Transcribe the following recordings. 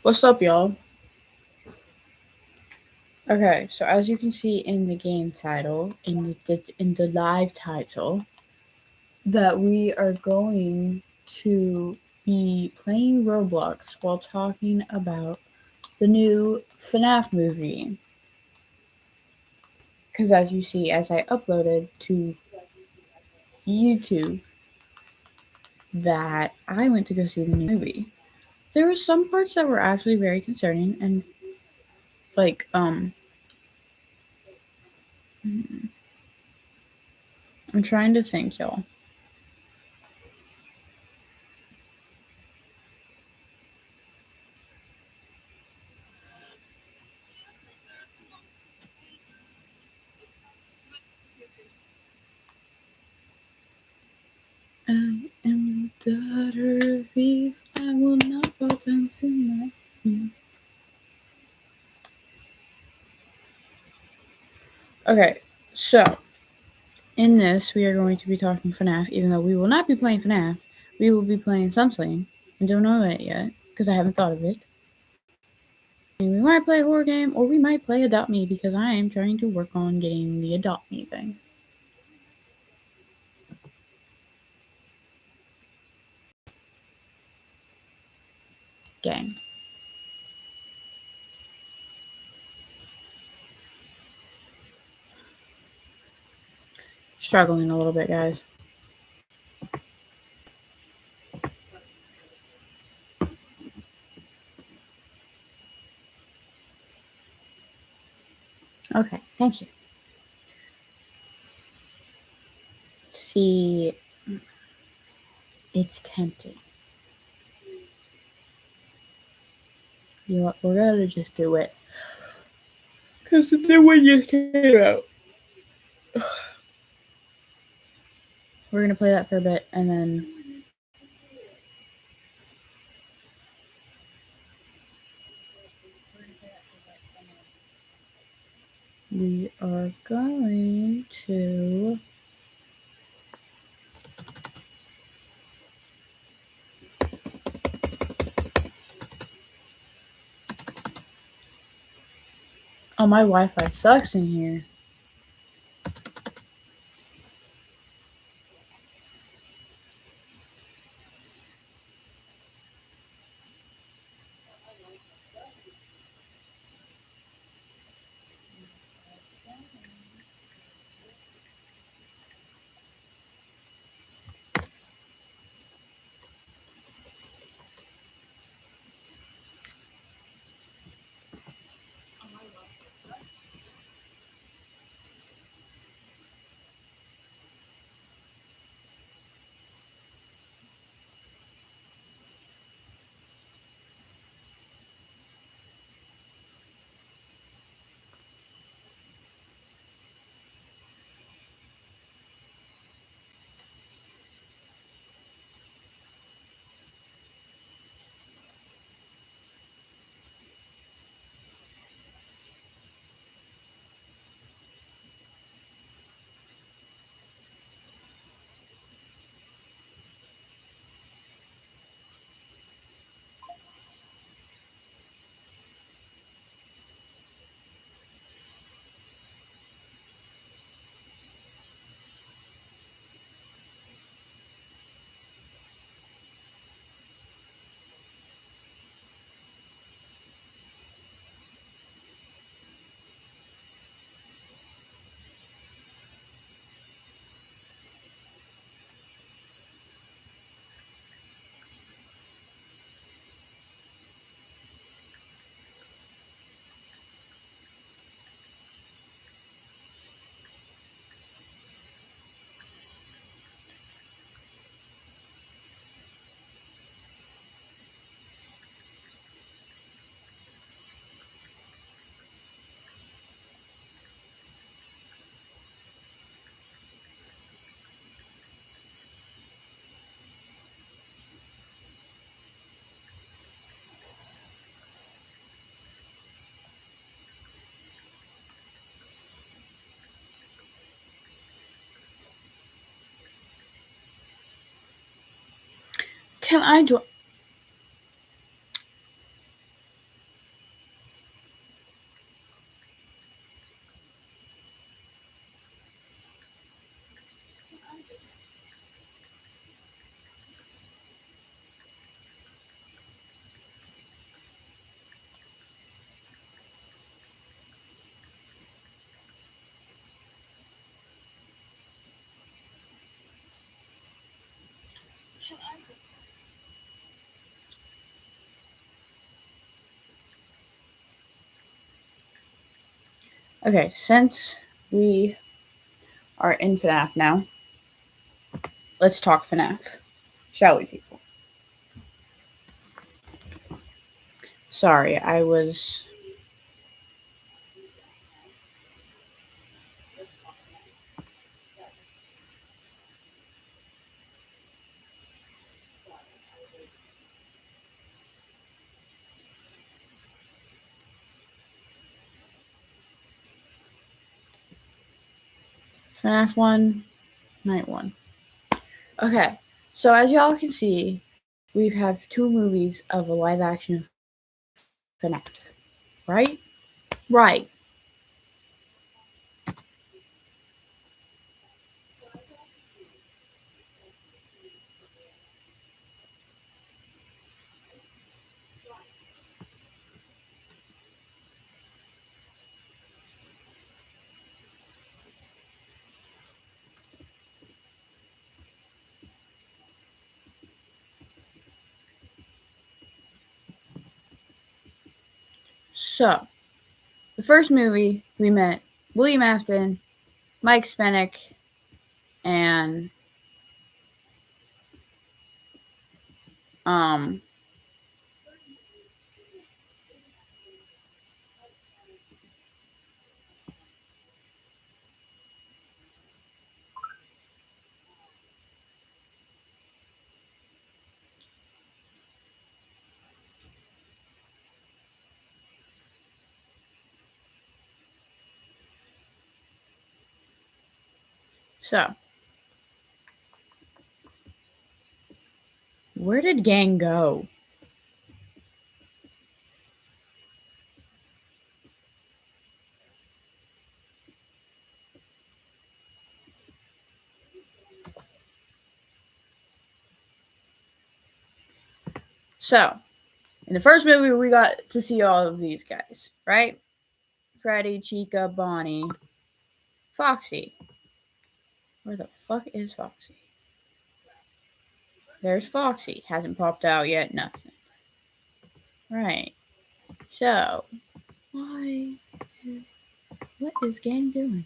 What's up, y'all? Okay, so as you can see in the game title, in the live title, that we are going to be playing Roblox while talking about the new FNAF movie. Because as you see, as I uploaded to YouTube that I went to go see the new movie, there were some parts that were actually very concerning and like I'm trying to think, y'all. I am the daughter of Eve. I will not fall down to my knees. Okay, so in this we are going to be talking FNAF, even though we will not be playing FNAF. We will be playing something. I don't know it yet because I haven't thought of it. And we might play a horror game or we might play Adopt Me because I am trying to work on getting the Adopt Me thing. Gang. Struggling a little bit, guys. Okay, thank you. See, it's tempting. You know what? We're gonna just do it. Because the new one just came out. We're gonna play that for a bit and then we are going to oh, my Wi-Fi sucks in here. Can I join? Okay, since we are in FNAF now, let's talk FNAF. Shall we, people? Sorry, I was. FNAF 1, Night 1. Okay, so as y'all can see, we have two movies of a live action FNAF, right? Right. So, the first movie we met William Afton, Mike Spennick, and um so where did Gang go? So, in the first movie we got to see all of these guys, right? Freddy, Chica, Bonnie, Foxy. Where the fuck is Foxy? There's Foxy. Hasn't popped out yet, nothing. Right. So, why? What is Gang doing?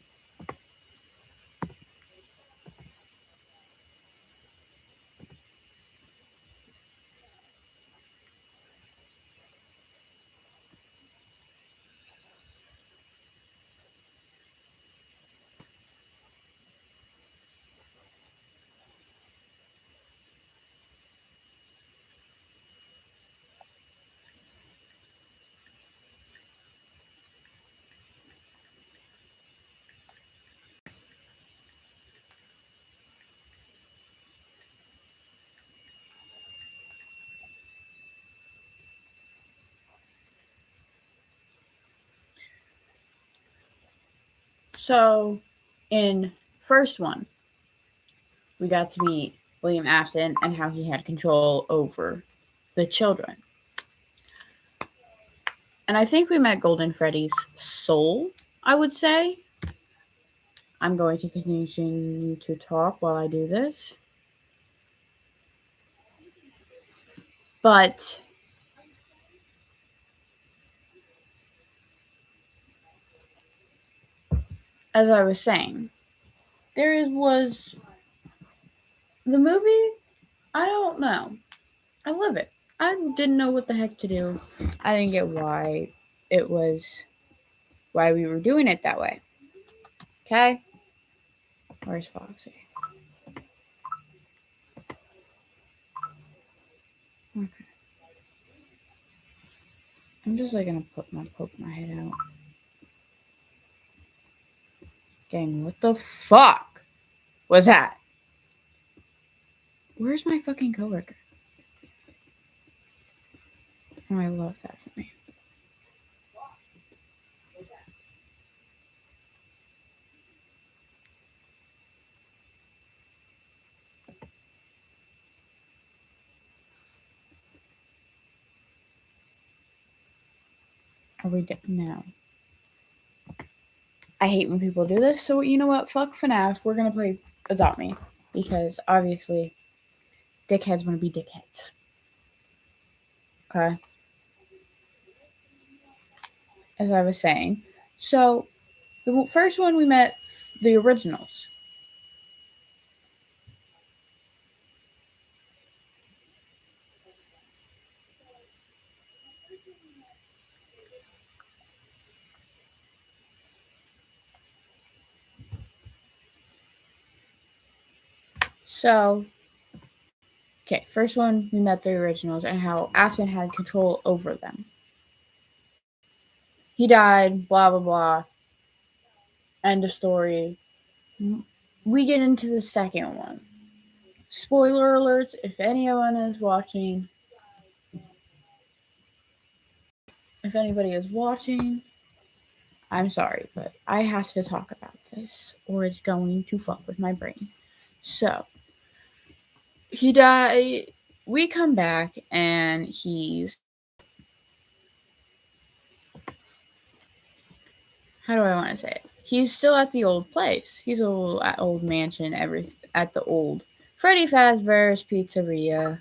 So, in first one, we got to meet William Afton and how he had control over the children. And I think we met Golden Freddy's soul, I would say. I'm going to continue to talk while I do this. But as I was saying, was the movie. I don't know. I love it. I didn't know what the heck to do. I didn't get it was why we were doing it that way. Okay? Where's Foxy? Okay. I'm just like gonna poke my head out. Gang, what the fuck was that? Where's my fucking coworker? Oh, I love that for me. Are we no? I hate when people do this. So you know what? Fuck FNAF. We're gonna play Adopt Me because obviously, dickheads want to be dickheads. Okay. As I was saying, so The first one we met the originals. So, okay, first one we met the originals and how Afton had control over them. He died, blah blah blah. End of story. We get into the second one. Spoiler alerts if anyone is watching. If anybody is watching, I'm sorry, but I have to talk about this or it's going to fuck with my brain. So, he died. We come back and he's, how do I want to say it? He's still at the old place. He's at old mansion, at the old Freddy Fazbear's Pizzeria.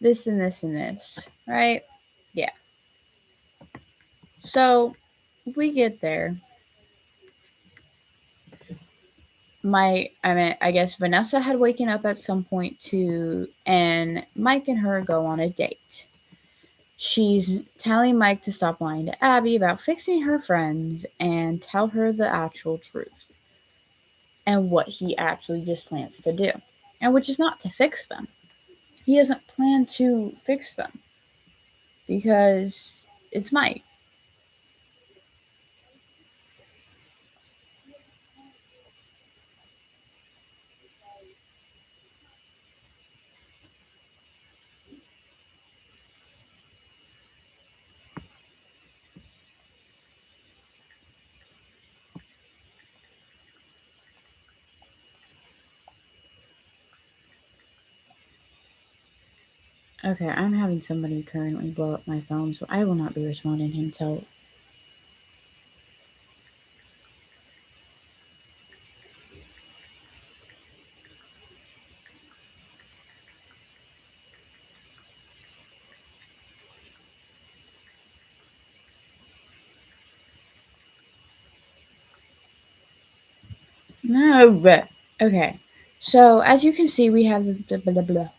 This and this and this, right? Yeah. So we get there. I guess Vanessa had waken up at some point too, and Mike and her go on a date. She's telling Mike to stop lying to Abby about fixing her friends and tell her the actual truth and what he actually just plans to do, and which is not to fix them. He doesn't plan to fix them because it's Mike. Okay, I'm having somebody currently blow up my phone, so I will not be responding to him until. No, but okay. So as you can see, we have the blah, blah, blah.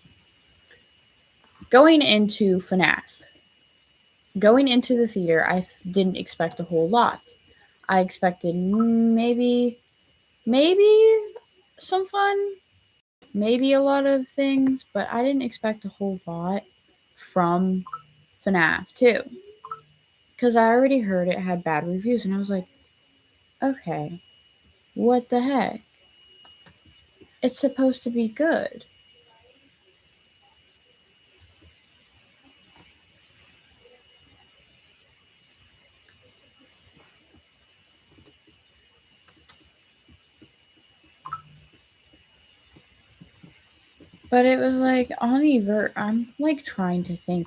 Going into FNAF. Going into the theater, I didn't expect a whole lot. I expected maybe some fun, maybe a lot of things, but I didn't expect a whole lot from FNAF 2. Because I already heard it had bad reviews, and I was like, okay, what the heck? It's supposed to be good. But it was like on the I'm like trying to think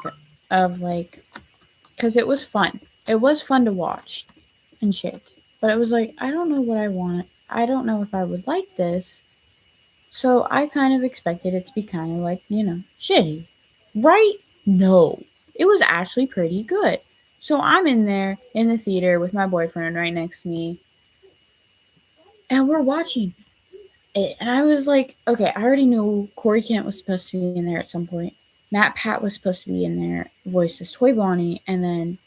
of like, because it was fun. It was fun to watch and shit. But it was like, I don't know what I want. I don't know if I would like this. So I kind of expected it to be kind of like, shitty. Right? No. It was actually pretty good. So I'm in there in the theater with my boyfriend right next to me. And we're watching it. And I was like, okay, I already knew Corey Kent was supposed to be in there at some point. Matt Pat was supposed to be in there, voiced as Toy Bonnie. And then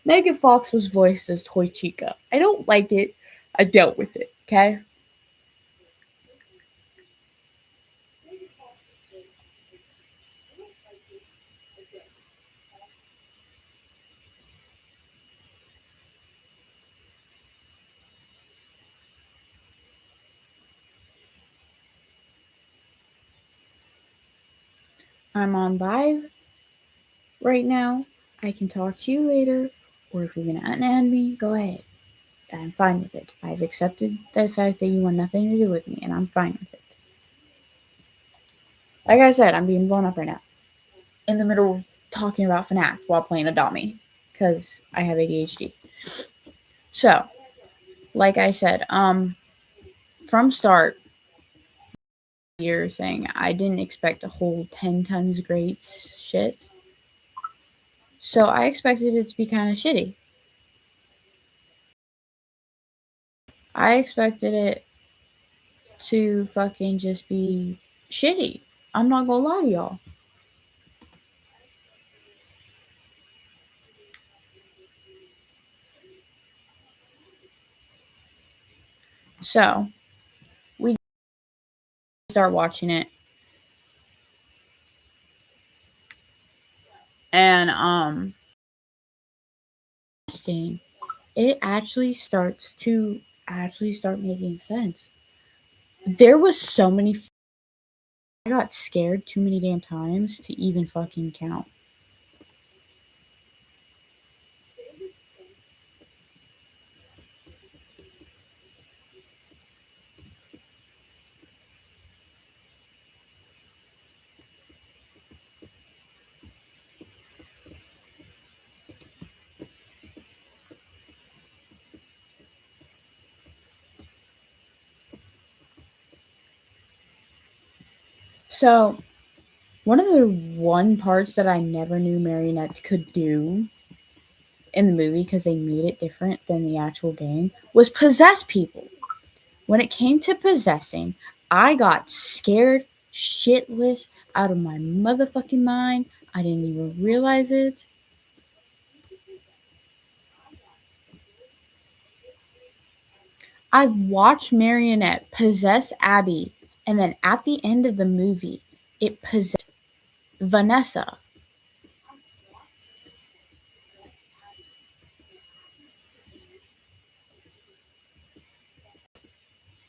Megan Fox was voiced as Toy Chica. I don't like it. I dealt with it, okay? I'm on live right now. I can talk to you later, or if you're gonna unend me, go ahead. I'm fine with it. I've accepted the fact that you want nothing to do with me, and I'm fine with it. Like I said, I'm being blown up right now. In the middle of talking about FNAF while playing a dummy, because I have ADHD. So, like I said, from start, year thing, I didn't expect a whole 10 tons great shit. So I expected it to be kind of shitty. I expected it to fucking just be shitty. I'm not gonna lie to y'all. So we start watching it, and it actually starts to actually start making sense. There was so many. I got scared too many damn times to even fucking count. So one of the one parts that I never knew Marionette could do in the movie because they made it different than the actual game was possess people. When it came to possessing, I got scared shitless out of my motherfucking mind. I didn't even realize it. I watched Marionette possess Abby, and then at the end of the movie, it possessed Vanessa.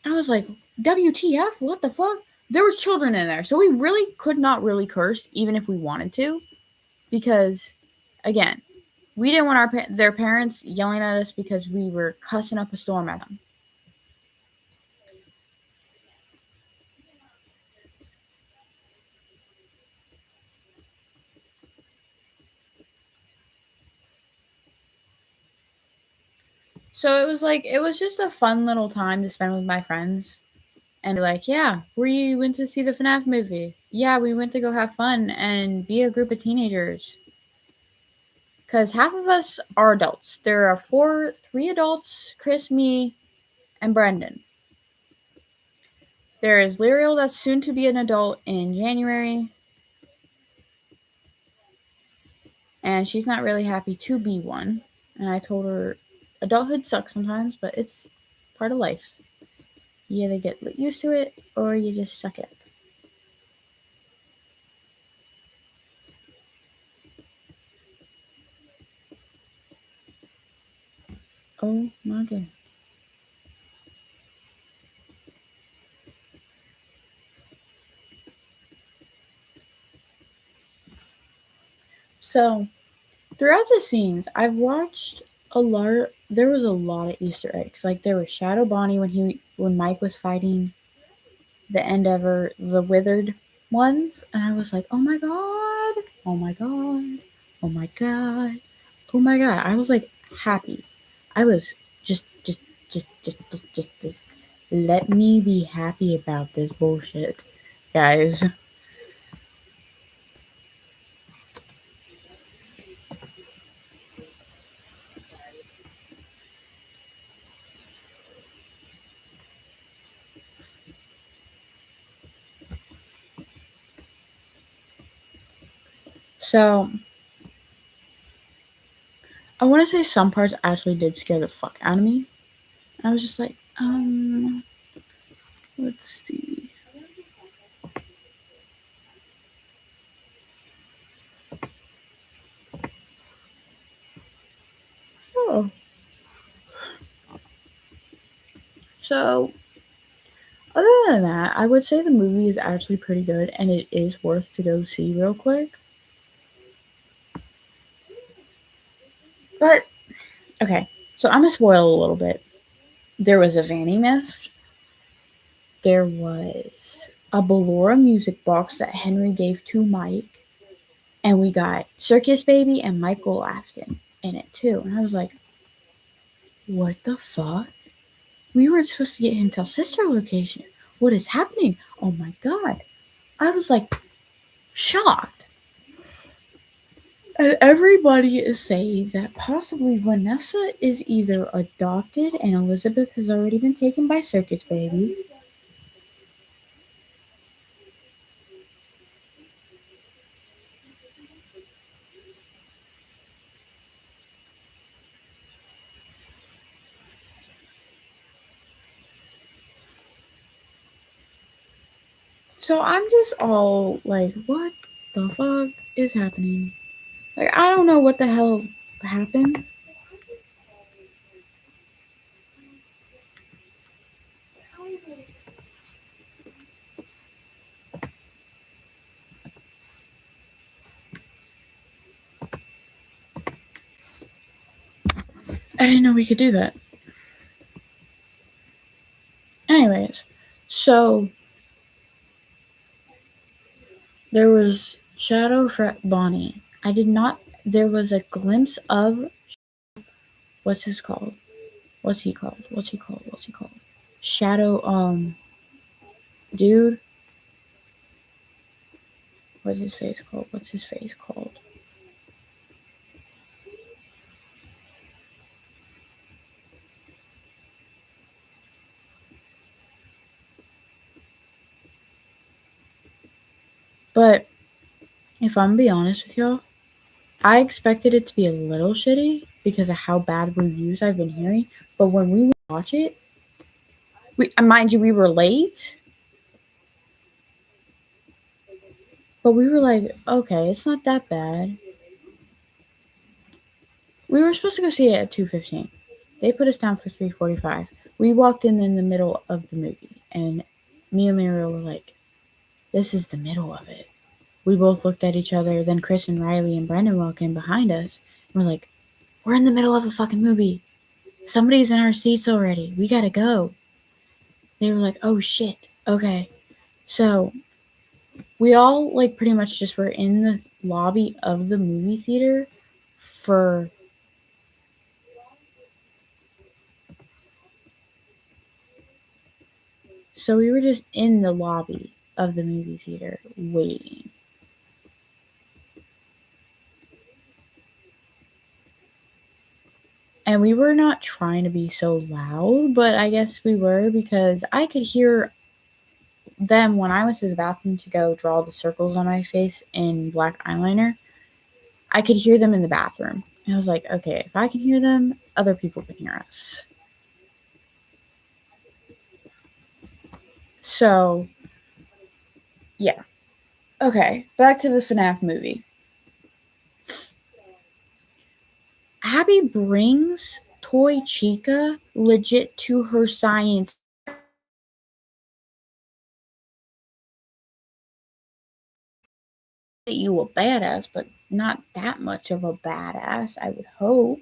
I was like, WTF? What the fuck? There was children in there, so we really could not really curse, even if we wanted to, because, again, we didn't want their parents yelling at us because we were cussing up a storm at them. So it was just a fun little time to spend with my friends and be like, yeah, we went to see the FNAF movie. Yeah, we went to go have fun and be a group of teenagers. Because half of us are adults. There are three adults, Chris, me, and Brendan. There is Lyriel that's soon to be an adult in January. And she's not really happy to be one. And I told her adulthood sucks sometimes, but it's part of life. You either get used to it or you just suck it up. Oh my god. So, throughout the scenes, I've watched a lot. There was a lot of Easter eggs. Like there was Shadow Bonnie when Mike was fighting the Endeavor, the withered ones, and I was like, oh my god, oh my god, oh my god, oh my god. I was like happy. I was just. Let me be happy about this bullshit, guys. So I want to say some parts actually did scare the fuck out of me. I was just like, let's see. Oh, so other than that, I would say the movie is actually pretty good and it is worth to go see real quick. But okay, so I'm gonna spoil a little bit. There was a Vanny Mist. There was a Ballora music box that Henry gave to Mike, and we got Circus Baby and Michael Afton in it too. And I was like, what the fuck? We weren't supposed to get him till sister location. What is happening? Oh my god. I was like shocked. And everybody is saying that possibly Vanessa is either adopted and Elizabeth has already been taken by Circus Baby. So I'm just all like, what the fuck is happening? Like, I don't know what the hell happened. I didn't know we could do that. Anyways, so there was Shadow Fret Bonnie. I did not. There was a glimpse of what's his called? What's he called? What's he called? What's he called? Shadow. Dude. What's his face called? What's his face called? But if I'm gonna be honest with y'all, I expected it to be a little shitty because of how bad reviews I've been hearing. But when we watch it, mind you, we were late, but we were like, okay, it's not that bad. We were supposed to go see it at 2:15. They put us down for 3:45. We walked in the middle of the movie, and me and Lyra were like, "This is the middle of it." We both looked at each other. Then Chris and Riley and Brendan walk in behind us. And we're like, "We're in the middle of a fucking movie. Somebody's in our seats already. We gotta go." They were like, "Oh shit, okay." So we all like pretty much just were in the lobby of the movie theater for so we were just in the lobby of the movie theater waiting. And we were not trying to be so loud, but I guess we were because I could hear them when I went to the bathroom to go draw the circles on my face in black eyeliner. I could hear them in the bathroom. And I was like, okay, if I can hear them, other people can hear us. So, yeah. Okay, back to the FNAF movie. Abby brings Toy Chica legit to her science. You a badass, but not that much of a badass, I would hope.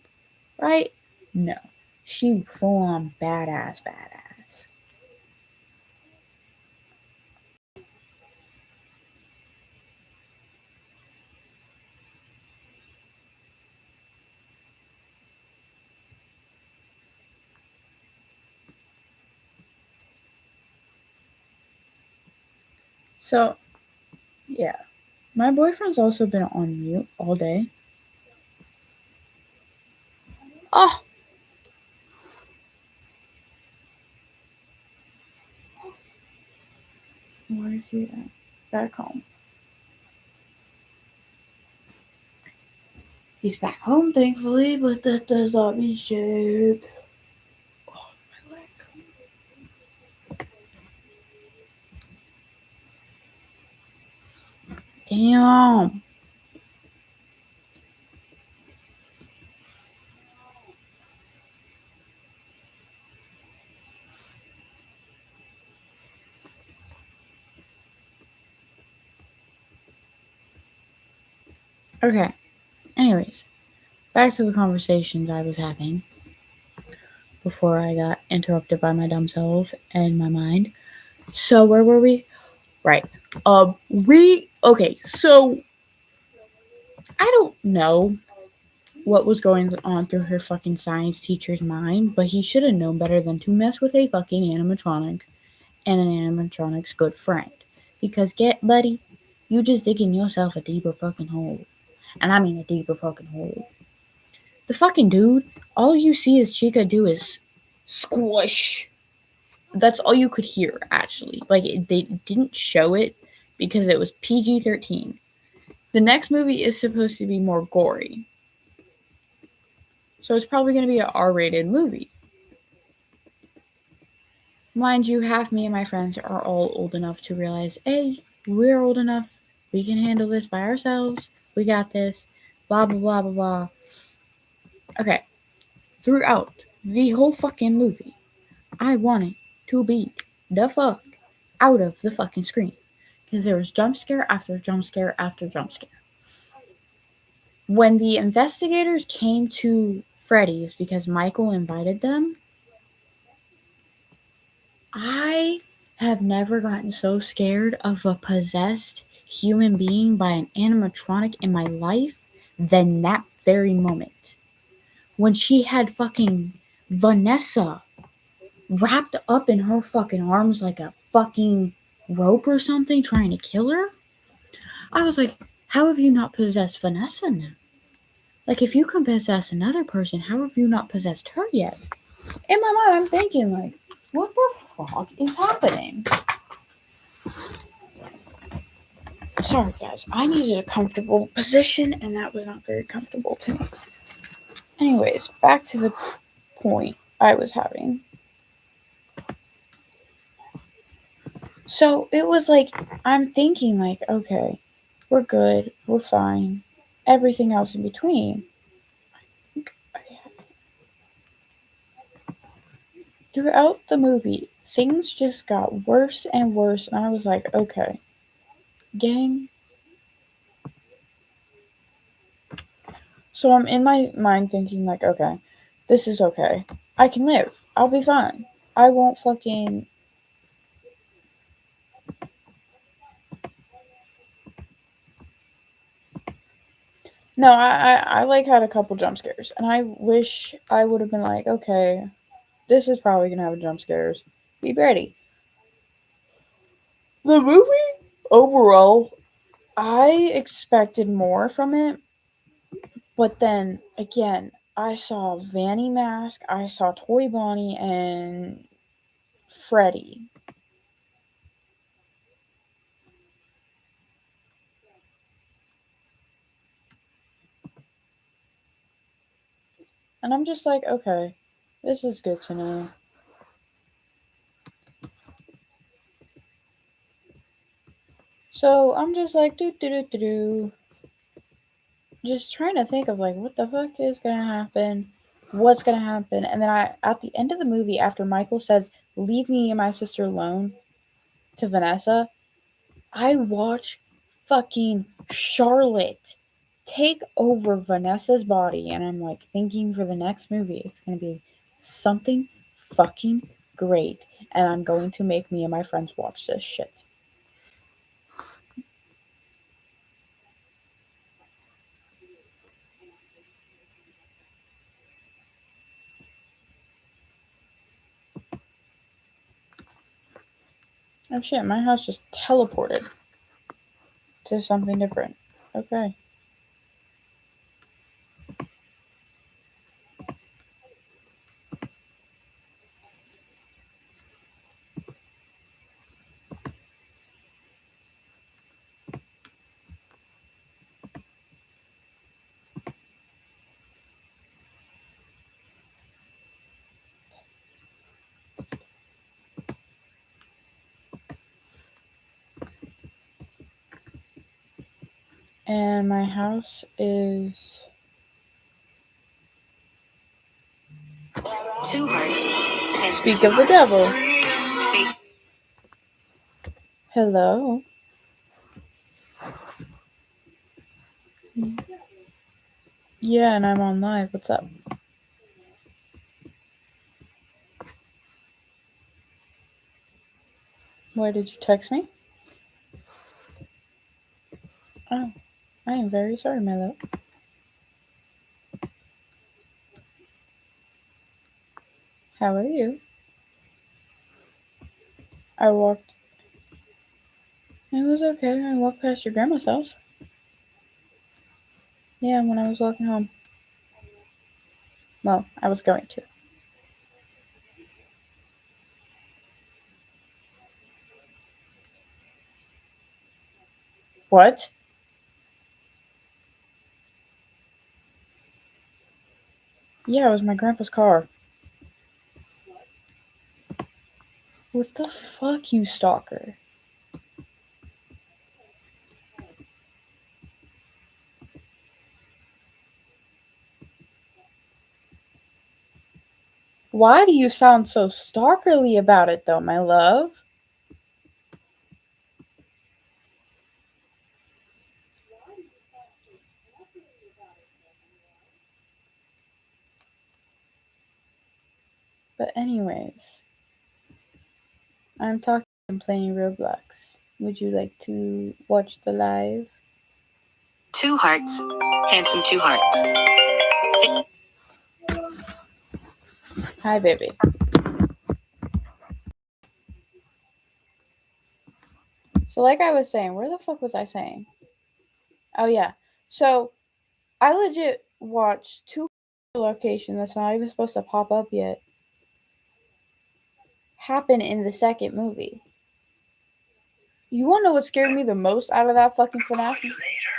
Right? No. She full on badass. So, yeah. My boyfriend's also been on mute all day. Oh! Where is he at? Back home. He's back home, thankfully, but that does not mean shit. Oh, my leg. Damn. Okay. Anyways, back to the conversations I was having before I got interrupted by my dumb self and my mind. So where were we? Right. So I don't know what was going on through her fucking science teacher's mind, but he should have known better than to mess with a fucking animatronic and an animatronic's good friend. Because buddy, you just digging yourself a deeper fucking hole. And I mean a deeper fucking hole. The fucking dude, all you see is Chica do is squish. That's all you could hear, actually. Like, they didn't show it because it was PG-13. The next movie is supposed to be more gory. So it's probably going to be an R-rated movie. Mind you, half me and my friends are all old enough to realize, hey, we're old enough. We can handle this by ourselves. We got this. Blah, blah, blah, blah, blah. Okay. Throughout the whole fucking movie, I wanted to beat the fuck out of the fucking screen. Because there was jump scare after jump scare after jump scare. When the investigators came to Freddy's because Michael invited them, I have never gotten so scared of a possessed human being by an animatronic in my life than that very moment. When she had fucking Vanessa wrapped up in her fucking arms like a fucking rope or something trying to kill her, I was like, how have you not possessed Vanessa now? Like, if you can possess another person, how have you not possessed her yet? In my mind, I'm thinking, like, what the fuck is happening? Sorry, guys. I needed a comfortable position, and that was not very comfortable to me. Anyways, back to the point I was having. So it was like, I'm thinking, like, okay, we're good, we're fine. Everything else in between. Throughout the movie, things just got worse and worse, and I was like, okay, gang. So I'm in my mind thinking, like, okay, this is okay. I can live. I'll be fine. I won't fucking. No, I like had a couple jump scares, and I wish I would have been like, okay, this is probably gonna have jump scares. Be ready. The movie overall, I expected more from it, but then again, I saw Vanny Mask, I saw Toy Bonnie, and Freddy. And I'm just like, okay, this is good to know. So I'm just like, just trying to think of like, what the fuck is gonna happen? What's gonna happen? And then at the end of the movie, after Michael says, leave me and my sister alone to Vanessa, I watch fucking Charlotte take over Vanessa's body, and I'm like thinking for the next movie, it's gonna be something fucking great, and I'm going to make me and my friends watch this shit. Oh shit, my house just teleported to something different. Okay. And my house is. Two hearts. Speak of the devil. Hello. Yeah, and I'm on live. What's up? Why did you text me? Oh, I am very sorry, my love. How are you? I walked. It was okay. I walked past your grandma's house. Yeah, when I was walking home. Well, I was going to. What? Yeah, it was my grandpa's car. What the fuck, you stalker? Why do you sound so stalkerly about it, though, my love? But, anyways, I'm talking and playing Roblox. Would you like to watch the live? 2 hearts. Handsome 2 hearts. Hi, baby. So, like I was saying, where the fuck was I saying? Oh, yeah. So, I legit watched two locations that's not even supposed to pop up yet happen in the second movie. You wanna know what scared me the most out of that fucking FNAF? Call you later.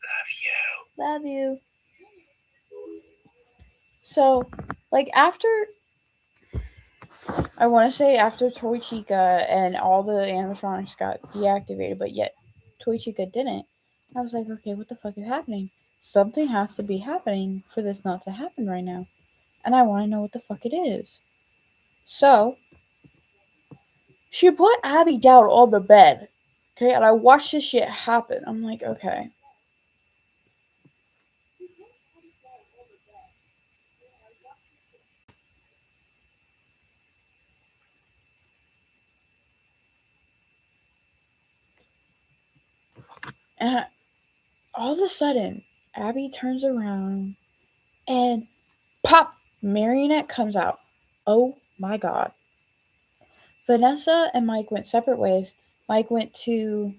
Love you. Love you. So, like after I want to say after Toy Chica and all the animatronics got deactivated, but yet Toy Chica didn't. I was like, okay, what the fuck is happening? Something has to be happening for this not to happen right now, and I want to know what the fuck it is. So she put Abby down on the bed, okay, and I watched this shit happen. I'm like, okay. And all of a sudden, Abby turns around and pop! Marionette comes out. Oh my god. Vanessa and Mike went separate ways. Mike went to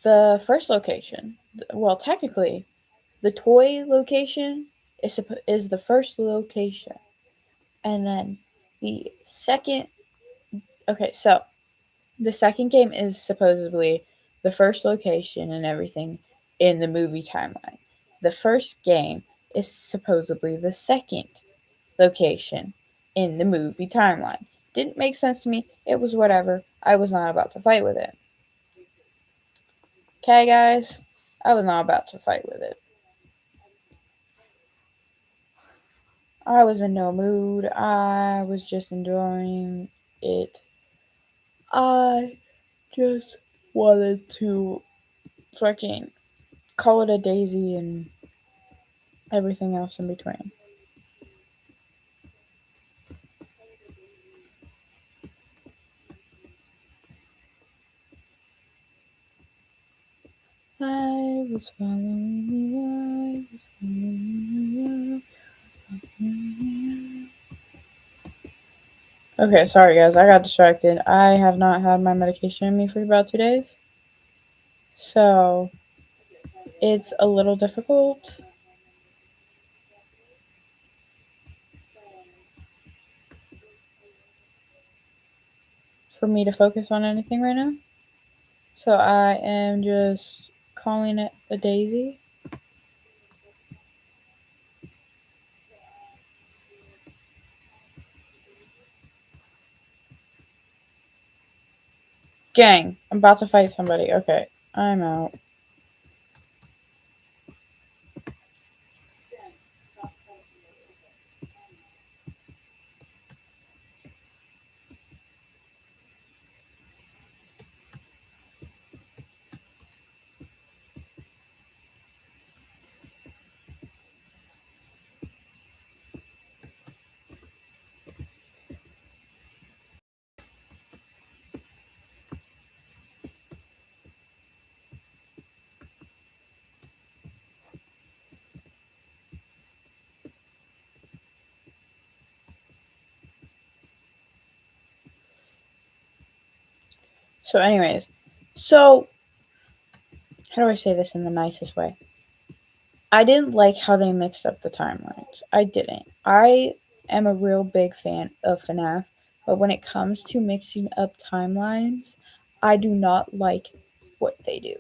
the first location. Well, technically, the toy location is the first location. And then the second. Okay, so the second game is supposedly the first location and everything in the movie timeline. The first game is supposedly the second location in the movie timeline. Didn't make sense to me. It was whatever. I was not about to fight with it. Okay, guys? I was not about to fight with it. I was in no mood. I was just enjoying it. I just wanted to fucking call it a daisy and everything else in between. I was following the eye, was following the eye. Okay, sorry guys, I got distracted. I have not had my medication in me for about 2 days. So it's a little difficult for me to focus on anything right now. So I am just calling it a daisy. Gang, I'm about to fight somebody. Okay, I'm out. So, anyways, so how do I say this in the nicest way? I didn't like how they mixed up the timelines. I didn't. I am a real big fan of FNAF, but when it comes to mixing up timelines, I do not like what they do.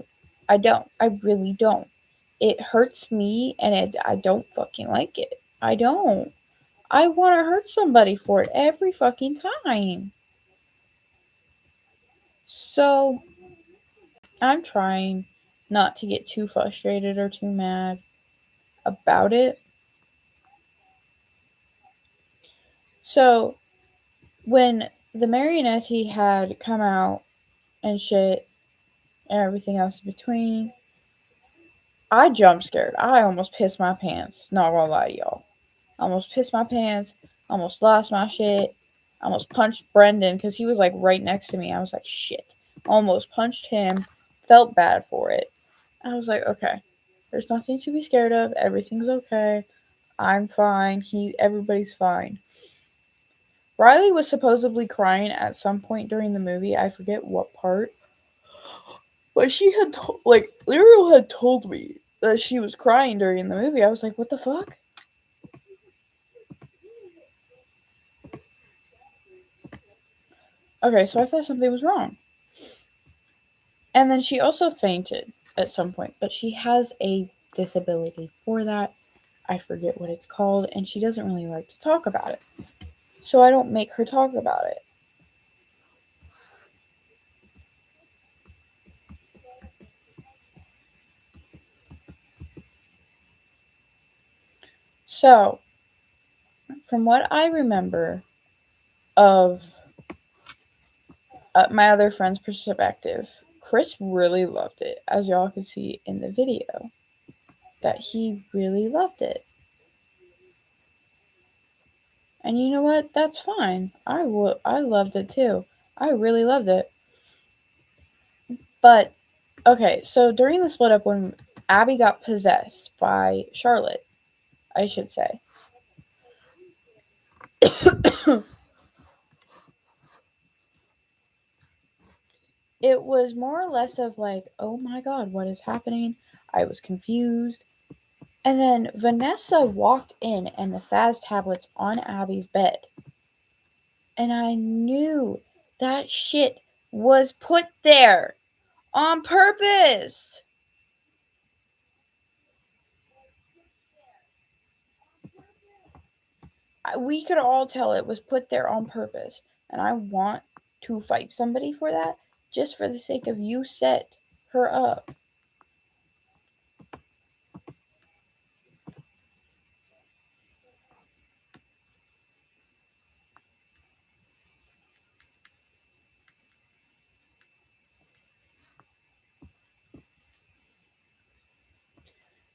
I don't. I really don't. It hurts me and I don't fucking like it. I don't. I want to hurt somebody for it every fucking time. So I'm trying not to get too frustrated or too mad about it. So when the Marionette had come out and shit and everything else in between, I jump scared. I almost pissed my pants. Not gonna lie to y'all. I almost pissed my pants. Almost lost my shit. Almost punched Brendan because he was like right next to me. I was like, shit. Almost punched him. Felt bad for it. I was like, okay. There's nothing to be scared of. Everything's okay. I'm fine. Everybody's fine. Riley was supposedly crying at some point during the movie. I forget what part. But she had like Lyriel had told me that she was crying during the movie. I was like, what the fuck? Okay, so I thought something was wrong. And then she also fainted at some point, but she has a disability for that. I forget what it's called, and she doesn't really like to talk about it. So I don't make her talk about it. So, from what I remember of my other friend's perspective, Chris really loved it, as y'all could see in the video, that he really loved it. And you know what? That's fine. I loved it too. I really loved it. But okay, so during the split up when Abby got possessed by Charlotte, I should say. It was more or less of like, oh my god, what is happening? I was confused. And then Vanessa walked in and the Faz tablet's on Abby's bed. And I knew that shit was put there on purpose. We could all tell it was put there on purpose. And I want to fight somebody for that just for the sake of you set her up.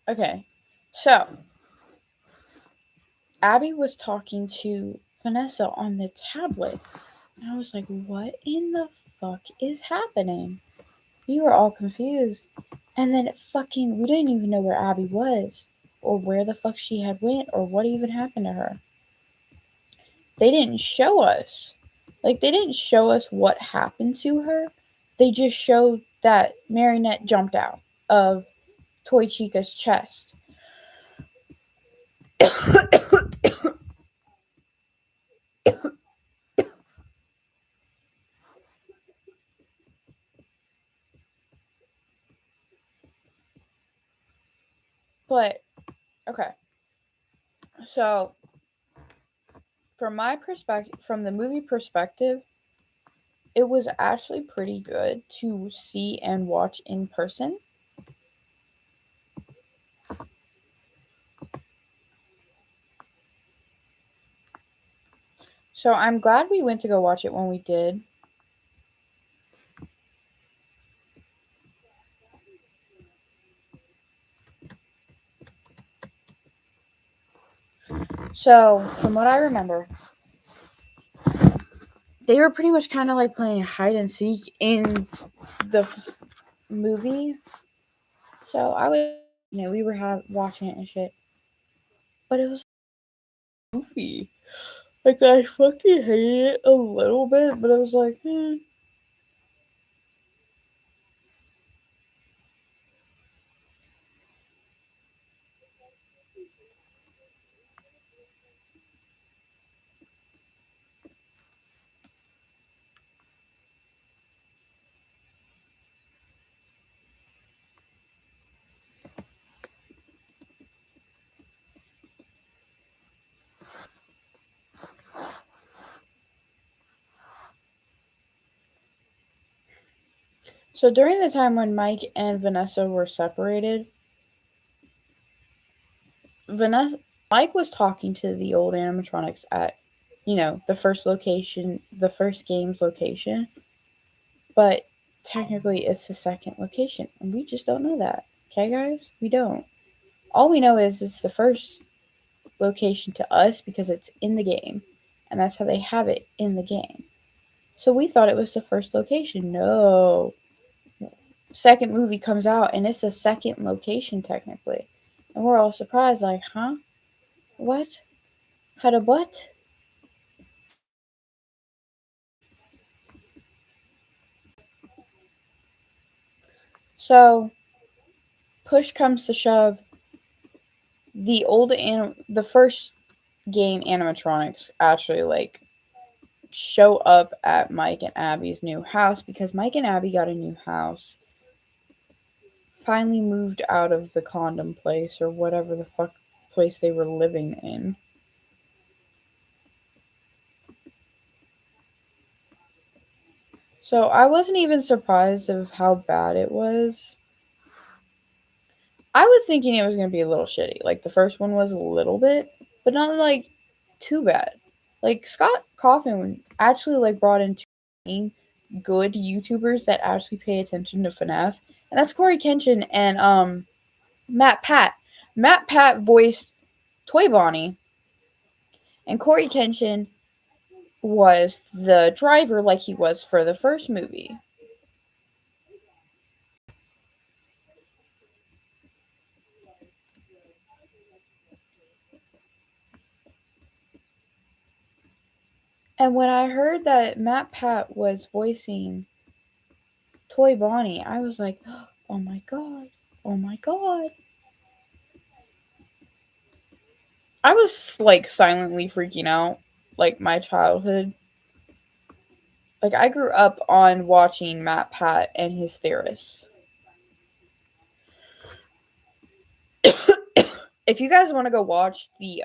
Okay, so Abby was talking to Vanessa on the tablet. And I was like, what in the fuck is happening? We were all confused. And then we didn't even know where Abby was or where the fuck she had went or what even happened to her. They didn't show us. Like, they didn't show us what happened to her. They just showed that Marionette jumped out of Toy Chica's chest. But, okay. So, from my perspective, from the movie perspective, it was actually pretty good to see and watch in person. So I'm glad we went to go watch it when we did. So, from what I remember, they were pretty much kind of like playing hide and seek in the movie. So I was, we were watching it and shit, but it was goofy. Like, I fucking hated it a little bit, but I was like, So during the time when Mike and Vanessa were separated, Vanessa Mike was talking to the old animatronics at, the first location, the first game's location, but technically it's the second location, and we just don't know that. Okay, guys, we don't. All we know is it's the first location to us because it's in the game, and that's how they have it in the game. So we thought it was the first location. No, second movie comes out and it's a second location technically, and we're all surprised, like, huh? What? How to what? So push comes to shove, the first game animatronics actually like show up at Mike and Abby's new house because Mike and Abby got a new house. Finally moved out of the condom place or whatever the fuck place they were living in. So I wasn't even surprised of how bad it was. I was thinking it was gonna be a little shitty. Like the first one was a little bit, but not like too bad. Like Scott Coffin actually like brought in two good YouTubers that actually pay attention to FNAF, and that's Corey Kenshin and Matt Pat. Matt Pat voiced Toy Bonnie, and Corey Kenshin was the driver like he was for the first movie. And when I heard that Matt Pat was voicing Toy Bonnie, I was like, oh my god, oh my god. I was like silently freaking out, like my childhood. Like I grew up on watching Matt Pat and his theorists. If you guys want to go watch the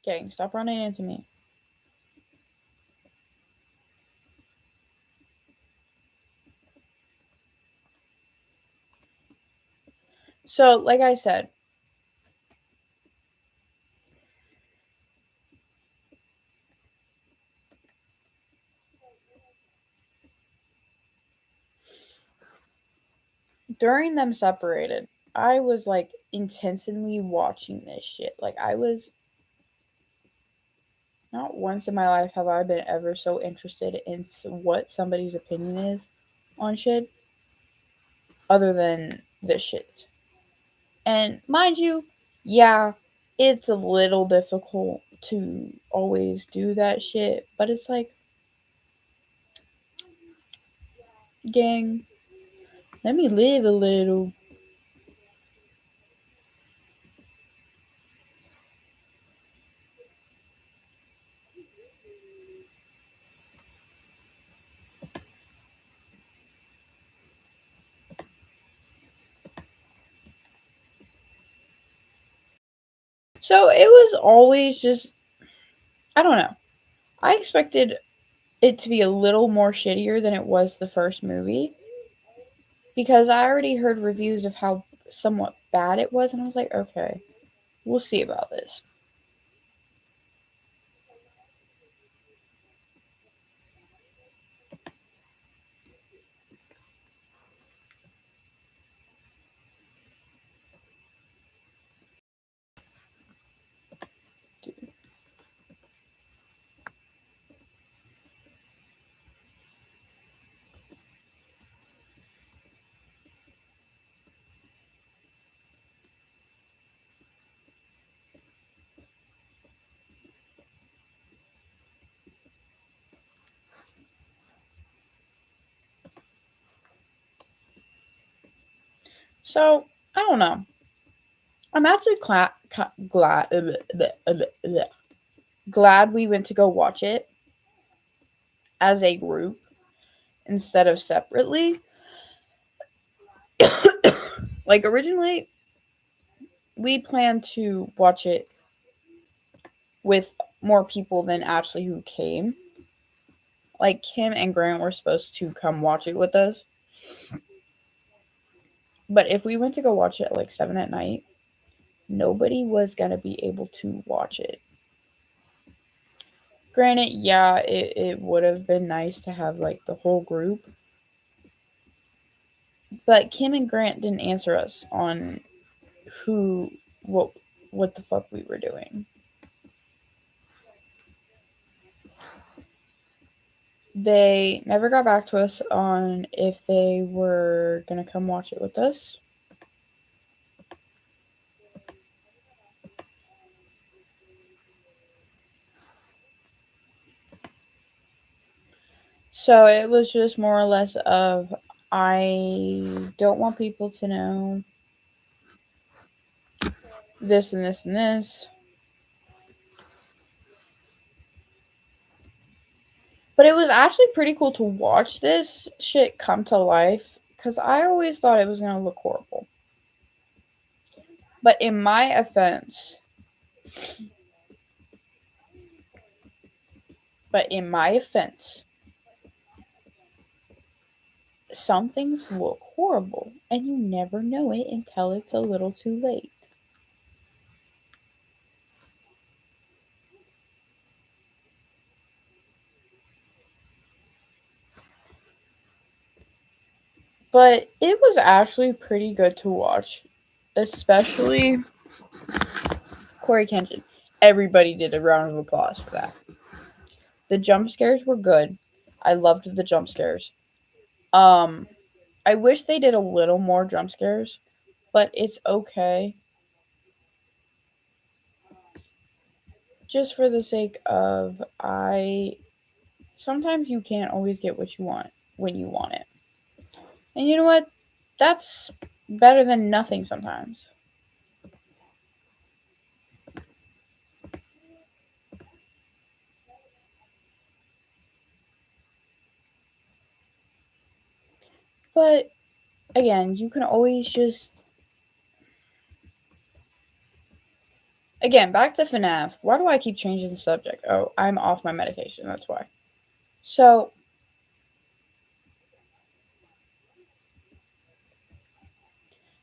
gang, stop running into me. So, like I said, during them separated, I was like intensely watching this shit. Like I was not once in my life have I been ever so interested in what somebody's opinion is on shit other than this shit. And mind you, yeah, it's a little difficult to always do that shit, but it's like, gang, let me live a little. So it was always just, I don't know. I expected it to be a little more shittier than it was the first movie because I already heard reviews of how somewhat bad it was, and I was like, okay, we'll see about this. So I don't know. I'm actually glad. glad we went to go watch it as a group instead of separately. Like originally, we planned to watch it with more people than actually who came. Like Kim and Grant were supposed to come watch it with us. But if we went to go watch it at like 7 at night, nobody was going to be able to watch it. Granted, yeah, it would have been nice to have like the whole group. But Kim and Grant didn't answer us on who what what the fuck we were doing. They never got back to us on if they were going to come watch it with us. So it was just more or less of I don't want people to know this and this and this. But it was actually pretty cool to watch this shit come to life because I always thought it was going to look horrible. But in my offense, some things look horrible and you never know it until it's a little too late. But it was actually pretty good to watch, especially Corey Kenshin. Everybody did a round of applause for that. The jump scares were good. I loved the jump scares. I wish they did a little more jump scares, but it's okay. Just for the sake of sometimes you can't always get what you want when you want it. And you know what? That's better than nothing sometimes. But again, you can always just again, back to FNAF. Why do I keep changing the subject? Oh, I'm off my medication, that's why. So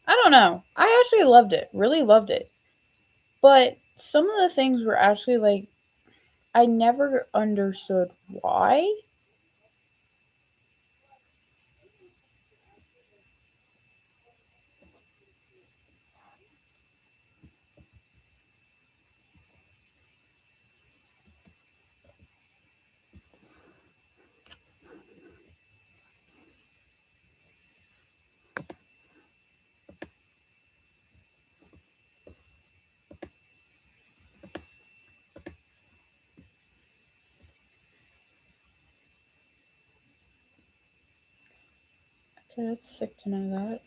I don't know. I actually loved it. Really loved it. But some of the things were actually like I never understood why. Okay, that's sick to know that.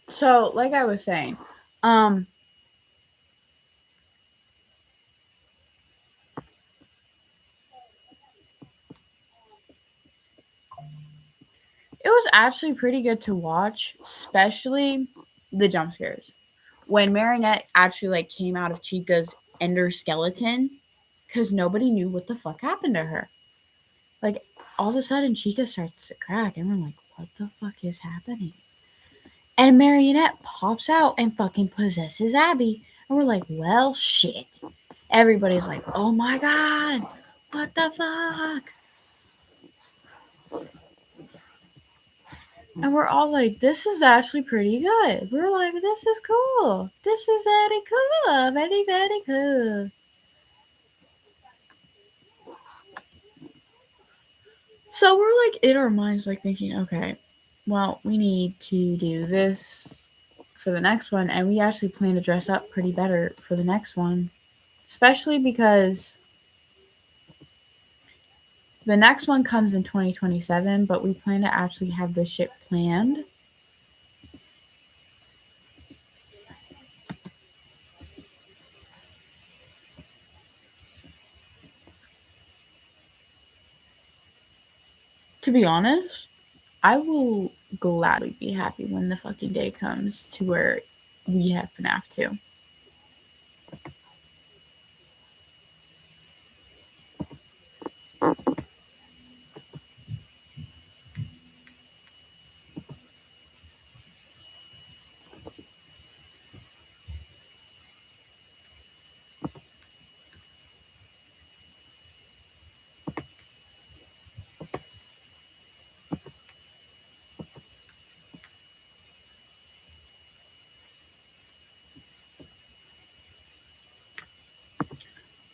So, like I was saying, um, it was actually pretty good to watch, especially the jump scares. When Marinette actually like came out of Chica's ender skeleton, because nobody knew what the fuck happened to her. Like all of a sudden, Chica starts to crack, and we're like, "What the fuck is happening?" And Marionette pops out and fucking possesses Abby, and we're like, "Well, shit." Everybody's like, "Oh my god, what the fuck?" And we're all like, this is actually pretty good. We're like, this is cool. This is very cool. Very, very cool. So we're like in our minds, like thinking, okay, well, we need to do this for the next one. And we actually plan to dress up pretty better for the next one, especially because the next one comes in 2027, but we plan to actually have this shit planned. To be honest, I will gladly be happy when the fucking day comes to where we have FNAF 2.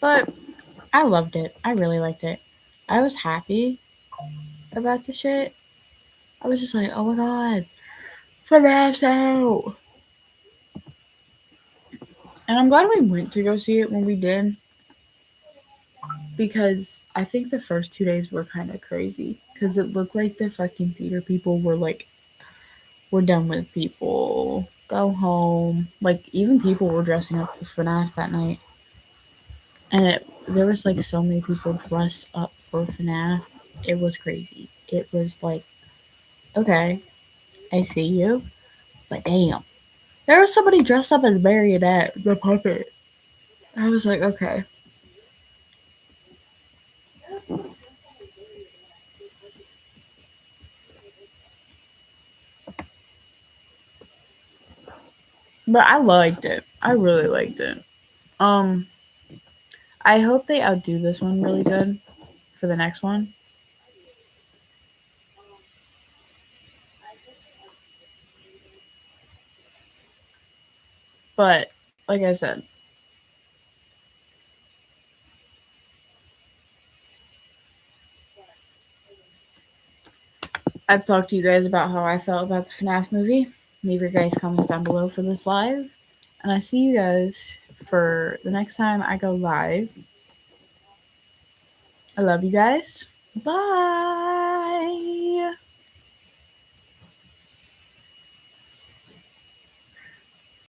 But I loved it. I really liked it. I was happy about the shit. I was just like, oh my god, FNAF's out! And I'm glad we went to go see it when we did, because I think the first 2 days were kind of crazy. Because it looked like the fucking theater people were like, we're done with people. Go home. Like, even people were dressing up for FNAF that night. And there was like so many people dressed up for FNAF. It was crazy. It was like, okay, I see you, but damn. There was somebody dressed up as Marionette, the puppet. I was like, okay. But I liked it. I really liked it. Um, I hope they outdo this one really good for the next one. But like I said, I've talked to you guys about how I felt about the FNAF movie. Leave your guys' comments down below for this live. And I see you guys for the next time I go live. I love you guys. Bye.